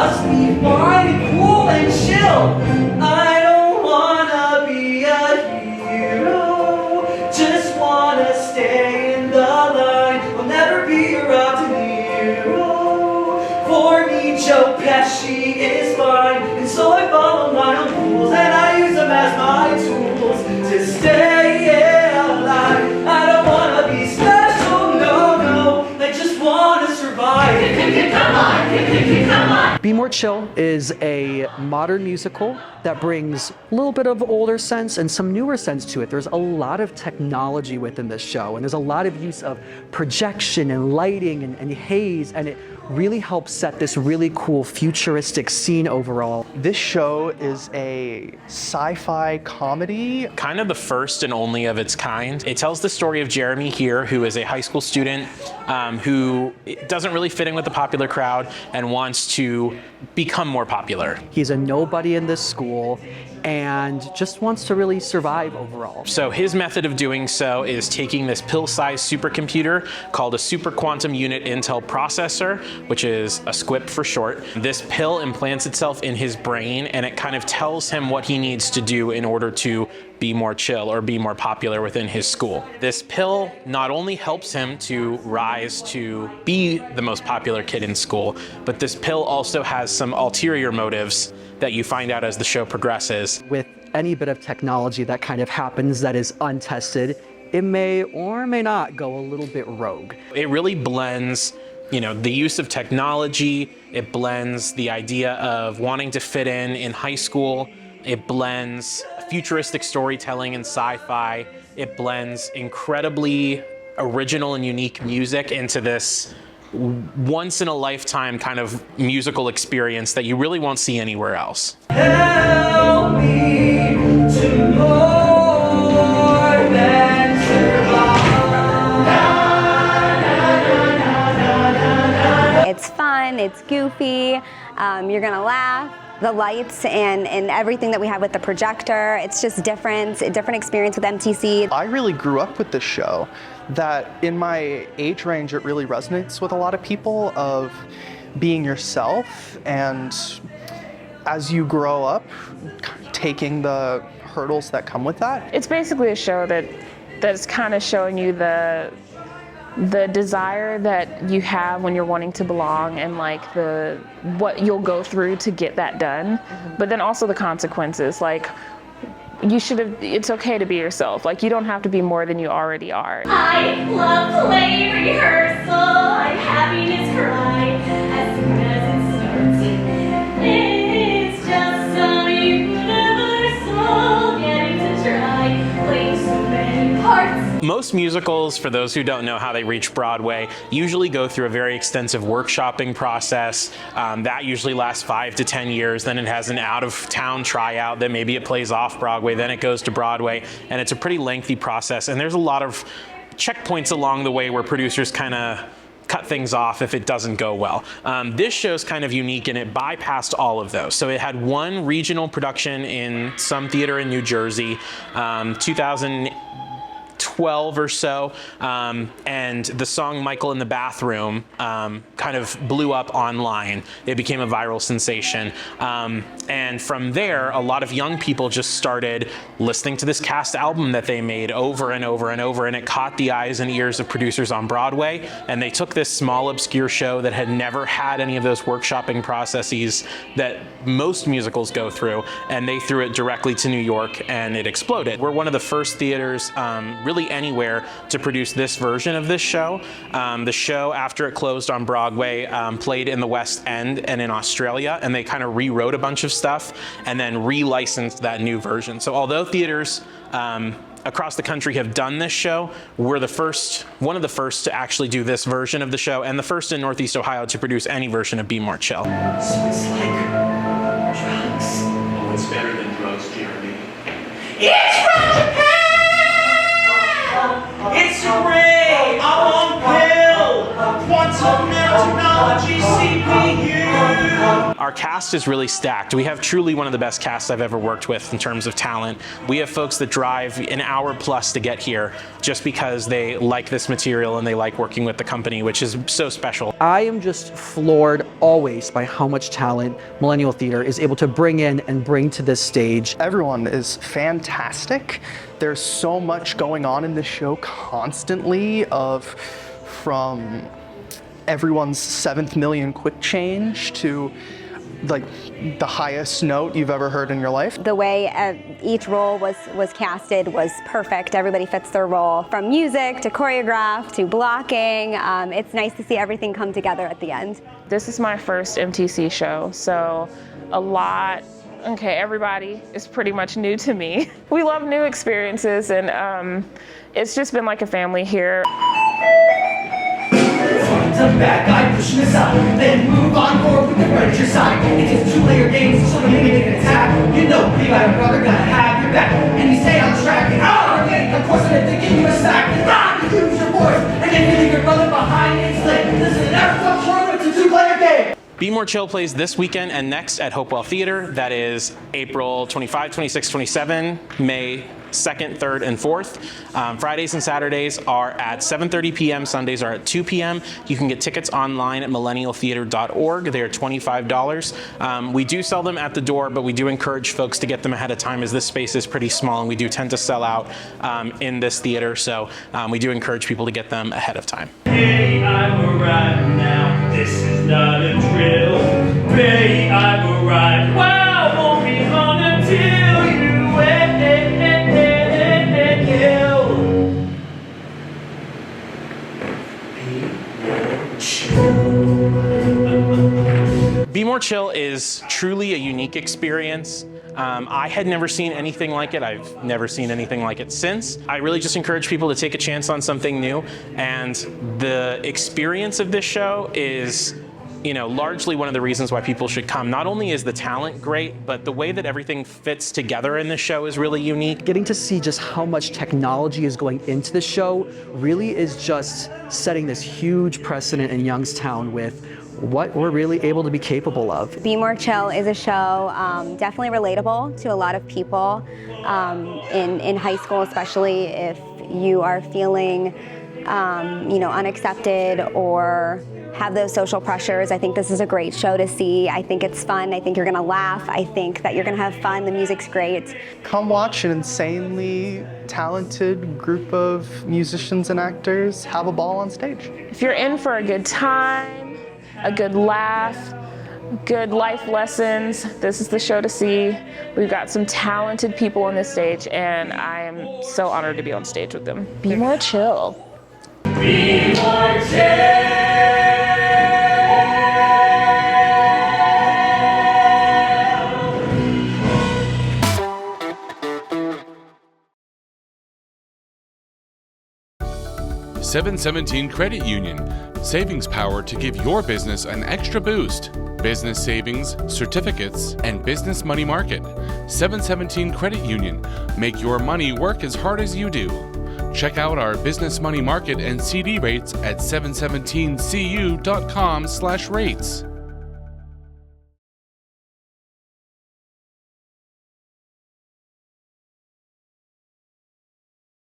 must be fine and cool and chill. I don't wanna be a hero, just wanna stay in the line. I'll never be a Rob De Niro. For me, Joe Pesci is fine, and so I follow my own rules, and I use them as my tools to stay alive. I don't wanna be special, no, I just wanna survive. Come on. Be More Chill is a modern musical that brings a little bit of older sense and some newer sense to it. There's a lot of technology within this show, and there's a lot of use of projection and lighting and haze, and it really helps set this really cool futuristic scene overall. This show is a sci-fi comedy. Kind of the first and only of its kind. It tells the story of Jeremy here, who is a high school student who doesn't really fit in with the popular crowd and wants to become more popular. He's a nobody in this school and just wants to really survive overall. So his method of doing so is taking this pill-sized supercomputer called a Super Quantum Unit Intel Processor, which is a SQUIP for short. This pill implants itself in his brain, and it kind of tells him what he needs to do in order to be more chill or be more popular within his school. This pill not only helps him to rise to be the most popular kid in school, but this pill also has some ulterior motives that you find out as the show progresses. With any bit of technology that kind of happens that is untested, it may or may not go a little bit rogue. It really blends, the use of technology. It blends the idea of wanting to fit in high school. It blends futuristic storytelling and sci-fi. It blends incredibly original and unique music into this once in a lifetime kind of musical experience that you really won't see anywhere else. Help me to more than survive. It's fun, it's goofy, you're gonna laugh. The lights and everything that we have with the projector, it's just different experience with MTC. I really grew up with this show, that in my age range it really resonates with a lot of people of being yourself, and as you grow up, taking the hurdles that come with that. It's basically a show that's kind of showing you the desire that you have when you're wanting to belong, and like what you'll go through to get that done, but then also the consequences. Like, it's okay to be yourself. Like, you don't have to be more than you already are. I love play rehearsal. I'm having his cry as soon as it starts. It's just so universal getting to try playing so many parts. Most musicals, for those who don't know how they reach Broadway, usually go through a very extensive workshopping process. That usually lasts 5 to 10 years. Then it has an out-of-town tryout. Then maybe it plays off Broadway. Then it goes to Broadway. And it's a pretty lengthy process. And there's a lot of checkpoints along the way where producers kind of cut things off if it doesn't go well. This show's kind of unique, and it bypassed all of those. So it had one regional production in some theater in New Jersey, 2012 or so, and the song Michael in the Bathroom kind of blew up online. It became a viral sensation. And from there, a lot of young people just started listening to this cast album that they made over and over and over, and it caught the eyes and ears of producers on Broadway, and they took this small, obscure show that had never had any of those workshopping processes that most musicals go through, and they threw it directly to New York, and it exploded. We're one of the first theaters, really anywhere, to produce this version of this show. The show, after it closed on Broadway, played in the West End and in Australia, and they kind of rewrote a bunch of stuff and then re-licensed that new version. So although theaters across the country have done this show, we're one of the first to actually do this version of the show, and the first in Northeast Ohio to produce any version of Be More Chill. So it's like drugs. Oh, it's better than drugs, Jeremy. It's from Japan! It's a ray, a long pill, quantum nanotechnology CPU. Our cast is really stacked. We have truly one of the best casts I've ever worked with in terms of talent. We have folks that drive an hour plus to get here just because they like this material and they like working with the company, which is so special. I am just floored always by how much talent Millennial Theatre is able to bring in and bring to this stage. Everyone is fantastic. There's so much going on in this show constantly, from everyone's 7th million quick change to like the highest note you've ever heard in your life. The way each role was casted was perfect. Everybody fits their role, from music to choreograph to blocking. It's nice to see everything come together at the end. This is my first MTC show, so everybody is pretty much new to me. We love new experiences, and it's just been like a family here. To the bad guy pushing aside, then move on forward with the right your side. It's a 2-layer game, so when you make an attack, you know we got a brother gonna have your back. And you stay on track, and okay, of course I'm thinking you a sack. And you use your voice, and then you leave your brother behind and slip. This is never fuck wrong, it's a 2-player game. Be More Chill plays this weekend and next at Hopewell Theatre. That is April 25, 26, 27, May 2nd, 3rd, and 4th. Fridays and Saturdays are at 7:30 p.m. Sundays are at 2 p.m. You can get tickets online at millennialtheatre.org. They are $25. We do sell them at the door, but we do encourage folks to get them ahead of time, as this space is pretty small and we do tend to sell out in this theater. So we do encourage people to get them ahead of time. Hey, I'm arriving now. This is not a drill. Hey, I've arrived. Wow, won't be long until you Be More Chill is truly a unique experience. I had never seen anything like it. I've never seen anything like it since. I really just encourage people to take a chance on something new. And the experience of this show is, largely one of the reasons why people should come. Not only is the talent great, but the way that everything fits together in this show is really unique. Getting to see just how much technology is going into the show really is just setting this huge precedent in Youngstown with what we're really able to be capable of. Be More Chill is a show definitely relatable to a lot of people in high school, especially if you are feeling unaccepted or have those social pressures. I think this is a great show to see. I think it's fun. I think you're gonna laugh. I think that you're gonna have fun. The music's great. Come watch an insanely talented group of musicians and actors have a ball on stage. If you're in for a good time, a good laugh, good life lessons, this is the show to see. We've got some talented people on this stage, and I am so honored to be on stage with them. Be More Chill. Be more chill. 717 Credit Union. Savings power to give your business an extra boost. Business savings, certificates, and business money market. 717 Credit Union. Make your money work as hard as you do. Check out our business money market and CD rates at 717cu.com/rates.